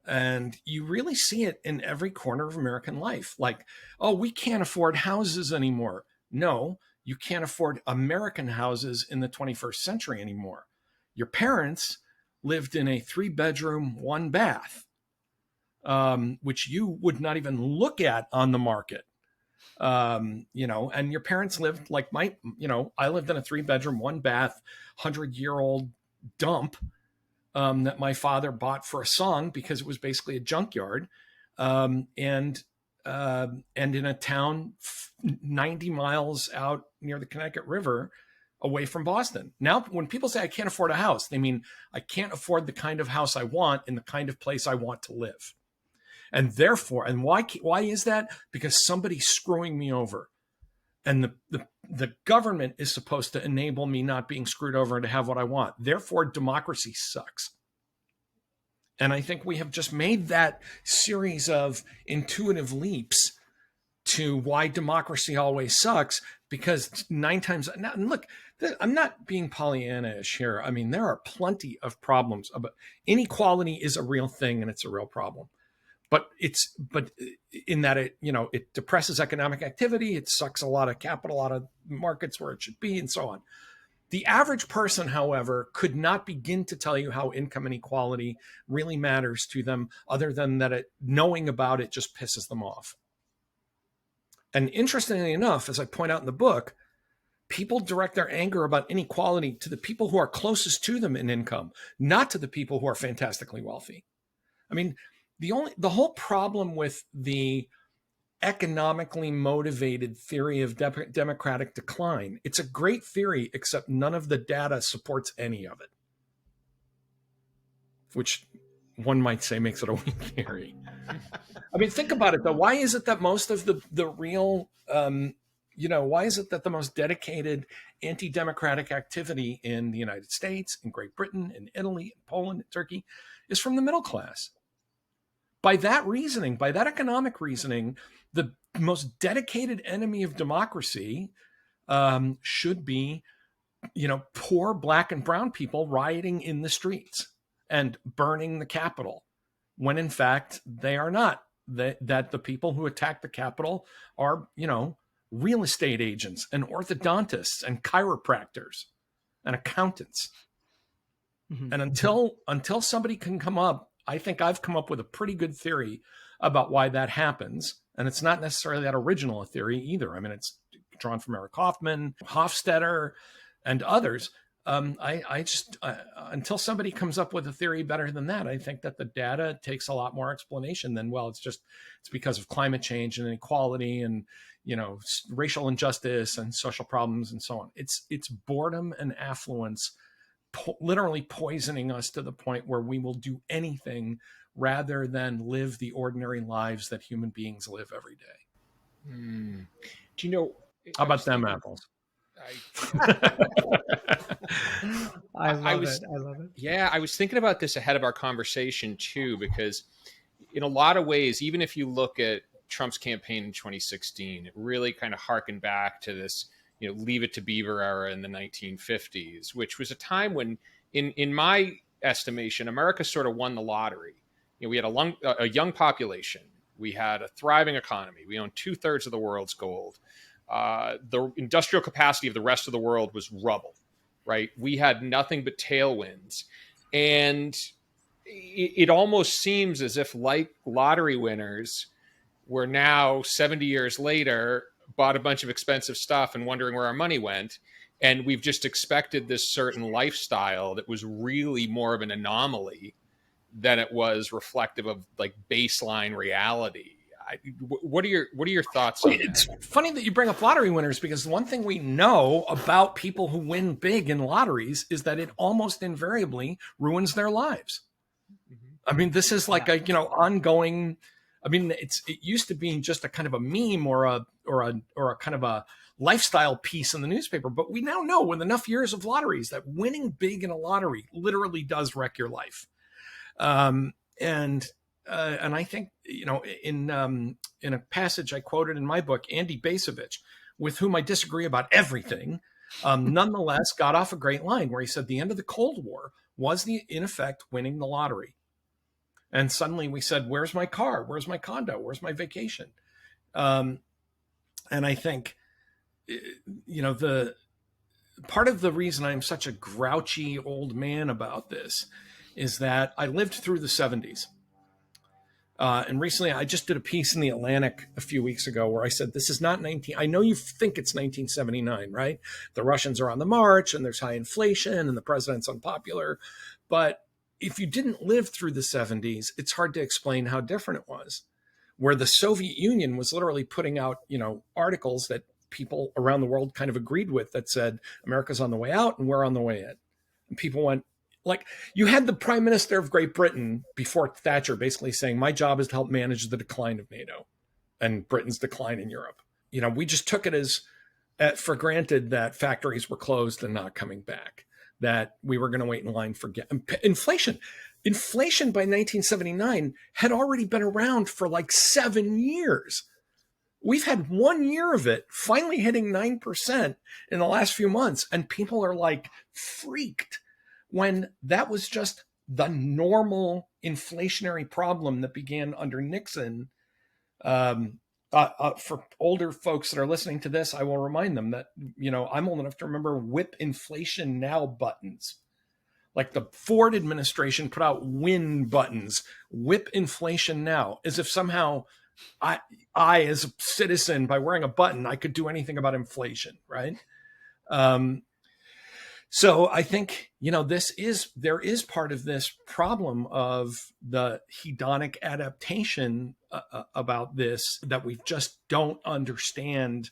S2: And you really see it in every corner of American life. Like, oh, we can't afford houses anymore. No, you can't afford American houses in the 21st century anymore. Your parents lived in a 3-bedroom, 1-bath, which you would not even look at on the market. And your parents lived like I lived in a 3-bedroom, 1-bath, 100-year-old dump that my father bought for a song because it was basically a junkyard, and in a town 90 miles out near the Connecticut River, away from Boston. Now, when people say I can't afford a house, they mean I can't afford the kind of house I want in the kind of place I want to live. And therefore, and why is that? Because somebody's screwing me over. And the government is supposed to enable me not being screwed over and to have what I want. Therefore, democracy sucks. And I think we have just made that series of intuitive leaps to why democracy always sucks, because 9 times now, and look, I'm not being Pollyanna-ish here. I mean, there are plenty of problems. Inequality is a real thing and it's a real problem. But in that it depresses economic activity, it sucks a lot of capital out of markets where it should be, and so on. The average person, however, could not begin to tell you how income inequality really matters to them, other than that knowing about it just pisses them off. And interestingly enough, as I point out in the book, people direct their anger about inequality to the people who are closest to them in income, not to the people who are fantastically wealthy. I mean, the whole problem with the economically motivated theory of democratic decline, it's a great theory, except none of the data supports any of it, which one might say makes it a weak theory. I mean, think about it though. Why is it that most of the real, why is it that the most dedicated anti-democratic activity in the United States, in Great Britain, in Italy, in Poland, in Turkey, is from the middle class? By that reasoning, by that economic reasoning, the most dedicated enemy of democracy should be, poor black and brown people rioting in the streets and burning the Capitol, when in fact they are not. That the people who attack the Capitol are, real estate agents and orthodontists and chiropractors and accountants. Mm-hmm. And until somebody can come up, I think I've come up with a pretty good theory about why that happens. And it's not necessarily that original a theory either. I mean, it's drawn from Eric Hoffman, Hofstadter, and others. Until somebody comes up with a theory better than that, I think that the data takes a lot more explanation than, well, it's because of climate change and inequality and, racial injustice and social problems and so on. It's boredom and affluence literally poisoning us to the point where we will do anything rather than live the ordinary lives that human beings live every day.
S3: Do you know?
S2: How about them apples?
S1: I love it.
S3: Yeah, I was thinking about this ahead of our conversation too, because in a lot of ways, even if you look at Trump's campaign in 2016, it really kind of harkened back to this, Leave It to Beaver era in the 1950s, which was a time when, in my estimation, America sort of won the lottery. We had a young population. We had a thriving economy. We owned 2/3 of the world's gold. The industrial capacity of the rest of the world was rubble, right? We had nothing but tailwinds. And it almost seems as if, like lottery winners, we're now 70 years later, bought a bunch of expensive stuff and wondering where our money went. And we've just expected this certain lifestyle that was really more of an anomaly than it was reflective of like baseline reality. What are your thoughts on that?
S2: It's funny that you bring up lottery winners, because one thing we know about people who win big in lotteries is that it almost invariably ruins their lives. I mean, this is like a ongoing. I mean, it used to be just a kind of a meme or a kind of a lifestyle piece in the newspaper, but we now know with enough years of lotteries that winning big in a lottery literally does wreck your life. And I think, in a passage I quoted in my book, Andy Basovich, with whom I disagree about everything, nonetheless got off a great line where he said the end of the Cold War was in effect winning the lottery. And suddenly we said, where's my car? Where's my condo? Where's my vacation? And I think, the part of the reason I'm such a grouchy old man about this is that I lived through the 70s. And recently I just did a piece in the Atlantic a few weeks ago where I said, this is not I know you think it's 1979, right? The Russians are on the march and there's high inflation and the president's unpopular. But if you didn't live through the 70s, it's hard to explain how different it was, where the Soviet Union was literally putting out, articles that people around the world kind of agreed with that said, America's on the way out and we're on the way in. And people went, like, you had the Prime Minister of Great Britain before Thatcher basically saying, my job is to help manage the decline of NATO and Britain's decline in Europe. We just took it for granted that factories were closed and not coming back, that we were going to wait in line for inflation. Inflation by 1979 had already been around for like 7 years. We've had 1 year of it finally hitting 9% in the last few months. And people are like freaked when that was just the normal inflationary problem that began under Nixon. For older folks that are listening to this, I will remind them that, I'm old enough to remember whip inflation now buttons. Like the Ford administration put out win buttons, whip inflation now, as if somehow I as a citizen, by wearing a button, I could do anything about inflation, right? So I think, there is part of this problem of the hedonic adaptation about this, that we just don't understand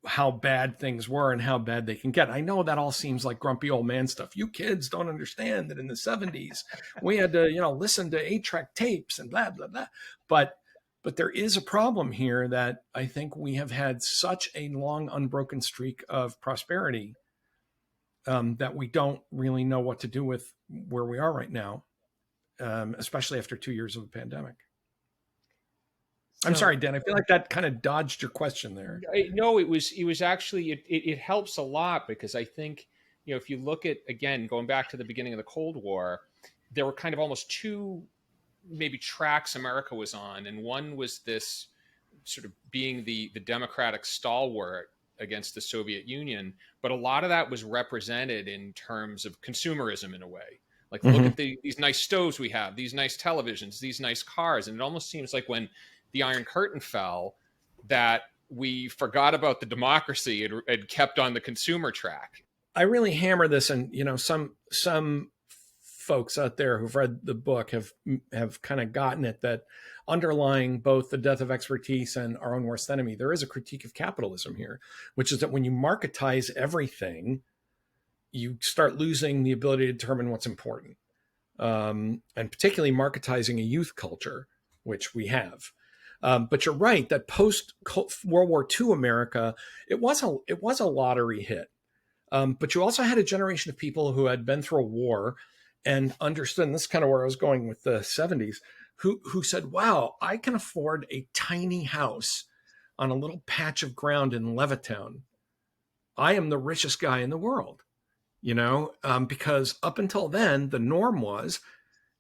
S2: how bad things were and how bad they can get. I know that all seems like grumpy old man stuff. You kids don't understand that in the 70s, we had to, listen to 8-track tapes and blah, blah, blah. But there is a problem here that I think we have had such a long, unbroken streak of prosperity that we don't really know what to do with where we are right now, especially after 2 years of a pandemic. I'm sorry, Dan. I feel like that kind of dodged your question there.
S3: No, it was actually, it helps a lot, because I think, if you look at, again, going back to the beginning of the Cold War, there were kind of almost two maybe tracks America was on. And one was this sort of being the democratic stalwart against the Soviet Union. But a lot of that was represented in terms of consumerism in a way. Like, look at these nice stoves we have, these nice televisions, these nice cars. And it almost seems like when the Iron Curtain fell, that we forgot about the democracy and kept on the consumer track.
S2: I really hammer this, and some folks out there who've read the book have kind of gotten it, that underlying both The Death of Expertise and Our Own Worst Enemy, there is a critique of capitalism here, which is that when you marketize everything, you start losing the ability to determine what's important, and particularly marketizing a youth culture, which we have. But you're right that post World War II America, it was a lottery hit. But you also had a generation of people who had been through a war and understood, and this is kind of where I was going with the 70s, who said, wow, I can afford a tiny house on a little patch of ground in Levittown. I am the richest guy in the world, because up until then, the norm was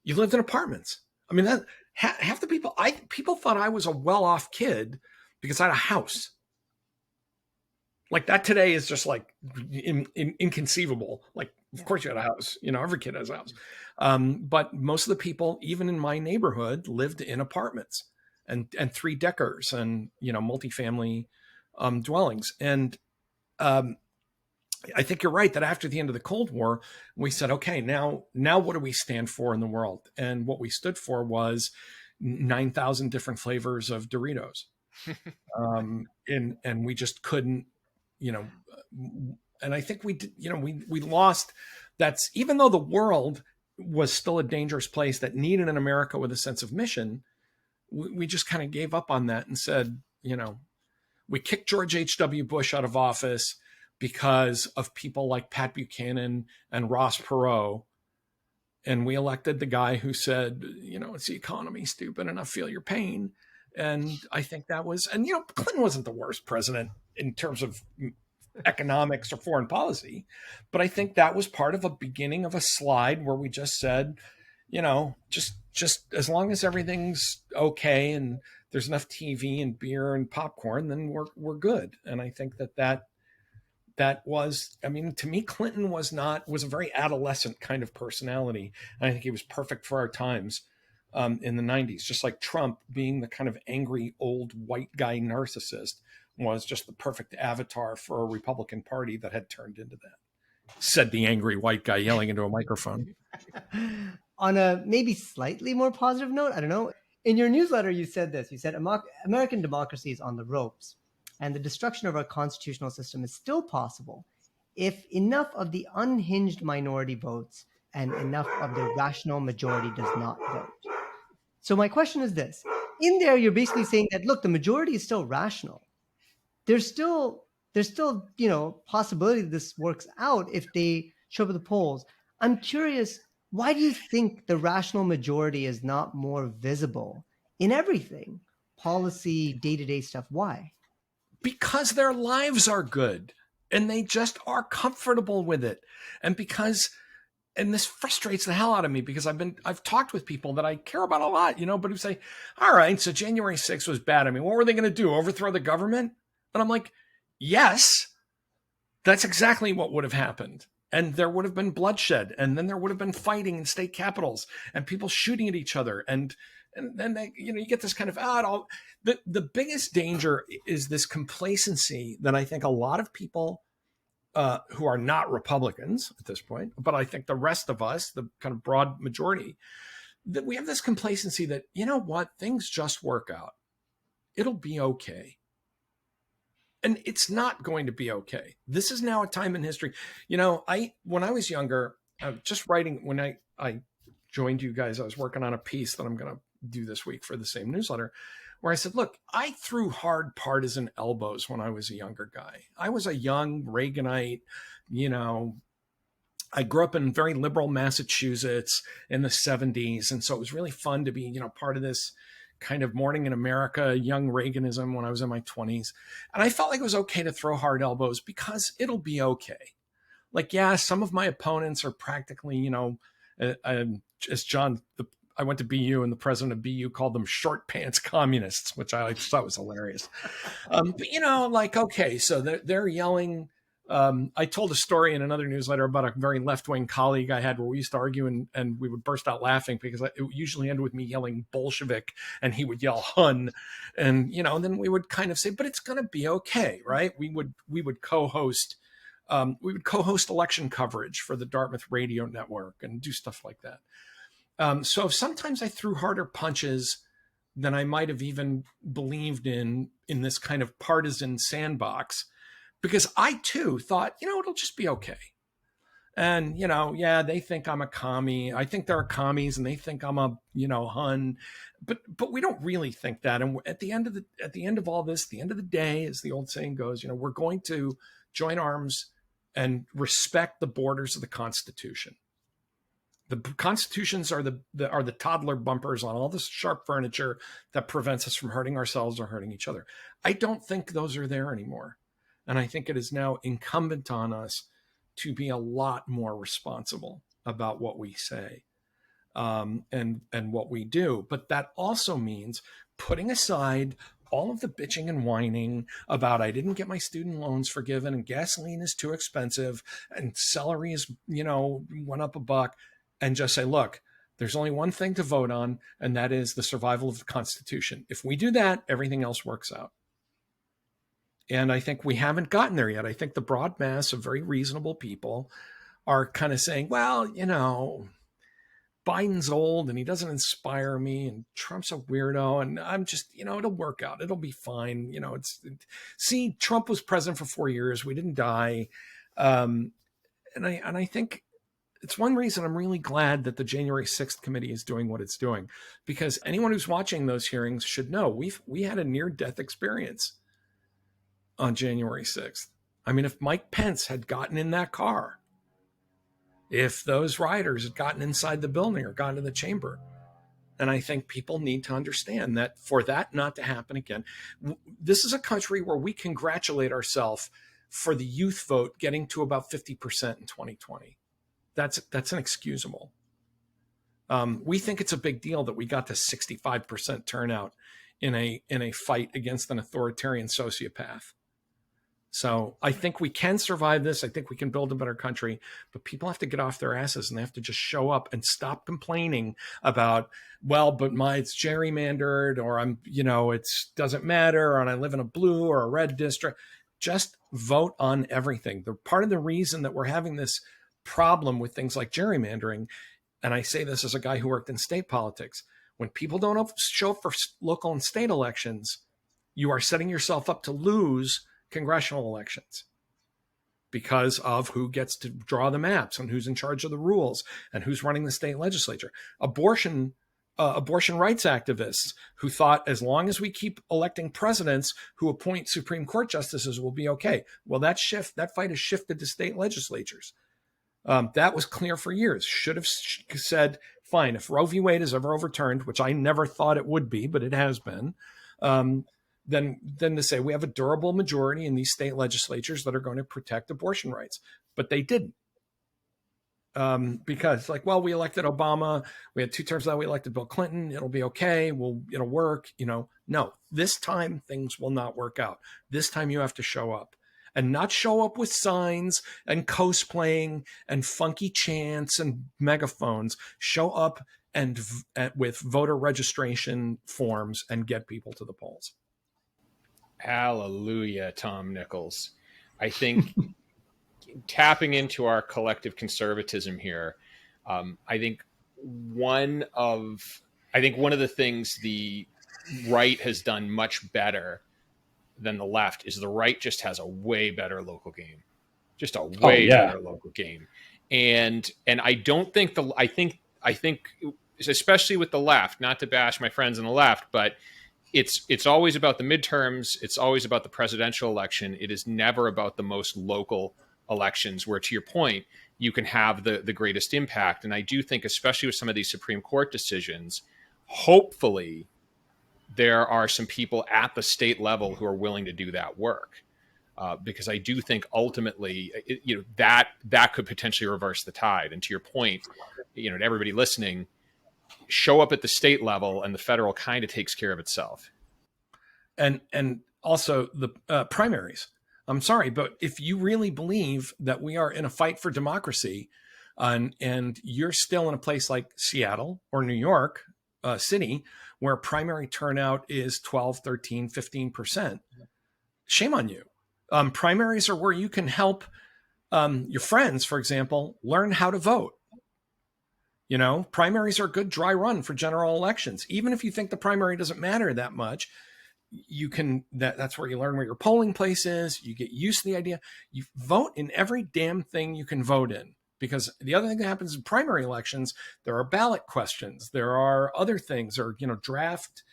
S2: you lived in apartments. I mean, that half the people thought I was a well-off kid because I had a house. Like that today is just like inconceivable. Like, of course you had a house, every kid has a house. But most of the people, even in my neighborhood, lived in apartments and 3-deckers and, multifamily dwellings. And I think you're right that after the end of the Cold War, we said, okay, now what do we stand for in the world? And what we stood for was 9,000 different flavors of Doritos. And we just couldn't, and I think we did, we lost. That's, even though the world was still a dangerous place that needed an America with a sense of mission, we just kind of gave up on that and said, we kicked George H.W. Bush out of office because of people like Pat Buchanan and Ross Perot. And we elected the guy who said, it's the economy, stupid, and I feel your pain. And I think that was, and Clinton wasn't the worst president in terms of economics or foreign policy, but I think that was part of a beginning of a slide where we just said, just as long as everything's okay and there's enough TV and beer and popcorn, then we're good. And I think that was, to me, Clinton was a very adolescent kind of personality. And I think he was perfect for our times. In the 90s, just like Trump being the kind of angry old white guy narcissist was just the perfect avatar for a Republican Party that had turned into that, said the angry white guy yelling into a microphone.
S1: On a maybe slightly more positive note, I don't know, in your newsletter, you said this. You said American democracy is on the ropes and the destruction of our constitutional system is still possible if enough of the unhinged minority votes and enough of the rational majority does not vote. So my question is this. In there, you're basically saying that, look, the majority is still rational. There's still, possibility that this works out if they show up at the polls. I'm curious, why do you think the rational majority is not more visible in everything? Policy, day-to-day stuff. Why?
S2: Because their lives are good and they just are comfortable with it. And this frustrates the hell out of me because I've talked with people that I care about a lot, but who say, all right, so January 6th was bad. What were they going to do? Overthrow the government? And I'm like, yes, that's exactly what would have happened. And there would have been bloodshed. And then there would have been fighting in state capitals and people shooting at each other. And then they, you get this kind of, the biggest danger is this complacency that I think a lot of people who are not Republicans at this point, but I think the rest of us, the kind of broad majority, that we have this complacency that, things just work out. It'll be okay. And it's not going to be okay. This is now a time in history. When I was younger, just writing, when I joined you guys, I was working on a piece that I'm going to do this week for the same newsletter, where I said, look, I threw hard partisan elbows when I was a younger guy. I was a young Reaganite, I grew up in very liberal Massachusetts in the 70s. And so it was really fun to be, part of this kind of morning in America, young Reaganism when I was in my 20s. And I felt like it was okay to throw hard elbows because it'll be okay. Like, yeah, some of my opponents are practically, as John, I went to BU and the president of BU called them short pants communists, which I thought was hilarious. But, okay, so they're yelling I told a story in another newsletter about a very left-wing colleague I had where we used to argue and we would burst out laughing because it usually ended with me yelling Bolshevik and he would yell Hun. And, then we would kind of say, but it's going to be okay, right? We would co-host election coverage for the Dartmouth radio network and do stuff like that. So sometimes I threw harder punches than I might have even believed in this kind of partisan sandbox, because I too thought, it'll just be okay. And, they think I'm a commie. I think they're commies and they think I'm a, Hun, but we don't really think that. And at the end of all this, the end of the day, as the old saying goes, we're going to join arms and respect the borders of the Constitution. The constitutions are the toddler bumpers on all this sharp furniture that prevents us from hurting ourselves or hurting each other. I don't think those are there anymore. And I think it is now incumbent on us to be a lot more responsible about what we say and what we do. But that also means putting aside all of the bitching and whining about I didn't get my student loans forgiven and gasoline is too expensive and celery is, went up $1, and just say, look, there's only one thing to vote on, and that is the survival of the Constitution. If we do that, everything else works out. And I think we haven't gotten there yet. I think the broad mass of very reasonable people are kind of saying, well, Biden's old and he doesn't inspire me and Trump's a weirdo and I'm just, it'll work out. It'll be fine. See, Trump was president for 4 years. We didn't die. And I think it's one reason I'm really glad that the January 6th committee is doing what it's doing, because anyone who's watching those hearings should know we had a near-death experience on January 6th. I mean, if Mike Pence had gotten in that car, if those rioters had gotten inside the building or gotten to the chamber, and I think people need to understand that for that not to happen again, this is a country where we congratulate ourselves for the youth vote getting to about 50% in 2020. That's inexcusable. We think it's a big deal that we got to 65% turnout in a fight against an authoritarian sociopath. So I think we can survive this. I think we can build a better country, but people have to get off their asses and they have to just show up and stop complaining about, well, but it's gerrymandered, or it doesn't matter, and I live in a blue or a red district. Just vote on everything. Part of the reason that we're having this problem with things like gerrymandering, and I say this as a guy who worked in state politics, when people don't show up for local and state elections, you are setting yourself up to lose congressional elections because of who gets to draw the maps and who's in charge of the rules and who's running the state legislature. Abortion rights activists who thought as long as we keep electing presidents who appoint Supreme Court justices, we'll be okay. Well, that fight has shifted to state legislatures. That was clear for years. Should have said, fine, if Roe v. Wade is ever overturned, which I never thought it would be, but it has been, then to say we have a durable majority in these state legislatures that are going to protect abortion rights. But they didn't. Because we elected Obama. We had 2 terms that we elected Bill Clinton. It'll be okay. It'll work. No, this time things will not work out. This time you have to show up. And not show up with signs and cosplaying and funky chants and megaphones. Show up and with voter registration forms and get people to the polls.
S3: Hallelujah, Tom Nichols. I think tapping into our collective conservatism here, I think one of the things the right has done much better than the left is the right just has a way better local game, just a way better local game. And I don't think I think especially with the left, not to bash my friends on the left, but it's always about the midterms. It's always about the presidential election. It is never about the most local elections where, to your point, you can have the greatest impact. And I do think, especially with some of these Supreme Court decisions, hopefully there are some people at the state level who are willing to do that work, because I do think ultimately, that could potentially reverse the tide. And to your point, to everybody listening, show up at the state level, and the federal kind of takes care of itself.
S2: And also the primaries. I'm sorry, but if you really believe that we are in a fight for democracy, and you're still in a place like Seattle or New York City, where primary turnout is 12, 13, 15%, shame on you. Primaries are where you can help your friends, for example, learn how to vote. You know, primaries are a good dry run for general elections. Even if you think the primary doesn't matter that much, you can, that's where you learn where your polling place is. You get used to the idea. You vote in every damn thing you can vote in. Because the other thing that happens in primary elections, there are ballot questions. There are other things, or, you know, draft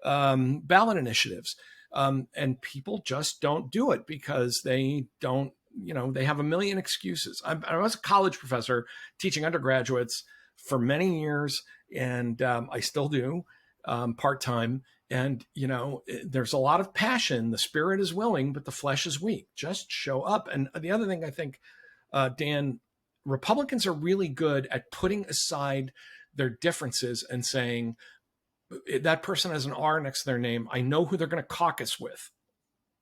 S2: ballot initiatives. And people just don't do it because they don't, you know, they have a million excuses. I was a college professor teaching undergraduates for many years, and I still do part-time. And, you know, there's a lot of passion. The spirit is willing, but the flesh is weak. Just show up. And the other thing I think, Dan, Republicans are really good at putting aside their differences and saying, that person has an R next to their name. I know who they're going to caucus with.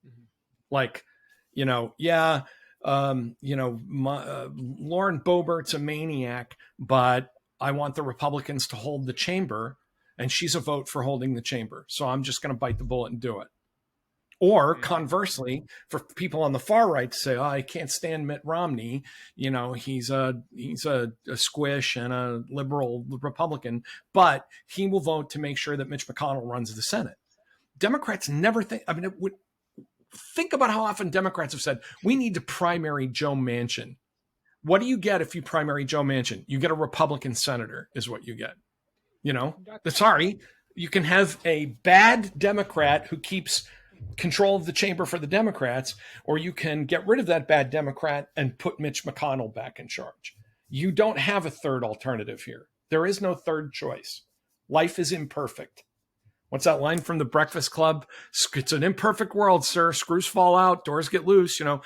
S2: Mm-hmm. Like, you know, yeah, you know, Lauren Boebert's a maniac, but I want the Republicans to hold the chamber, and she's a vote for holding the chamber. So I'm just going to bite the bullet and do it. Or conversely, for people on the far right to say, oh, I can't stand Mitt Romney. You know, he's a squish and a liberal Republican, but he will vote to make sure that Mitch McConnell runs the Senate. Democrats never think, I mean, think about how often Democrats have said, we need to primary Joe Manchin. What do you get if you primary Joe Manchin? You get a Republican senator is what you get. You know, sorry, you can have a bad Democrat who keeps control of the chamber for the Democrats, or you can get rid of that bad Democrat and put Mitch McConnell back in charge. You don't have a third alternative here. There is no third choice. Life is imperfect. What's that line from The Breakfast Club? It's an imperfect world, sir. Screws fall out, doors get loose. You know,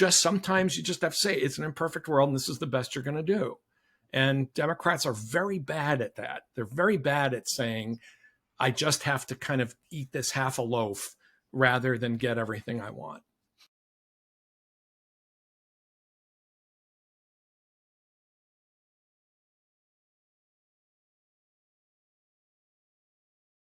S2: sometimes you just have to say it's an imperfect world, and this is the best you're going to do. And Democrats are very bad at that. They're very bad at saying, I just have to kind of eat this half a loaf rather than get everything I want.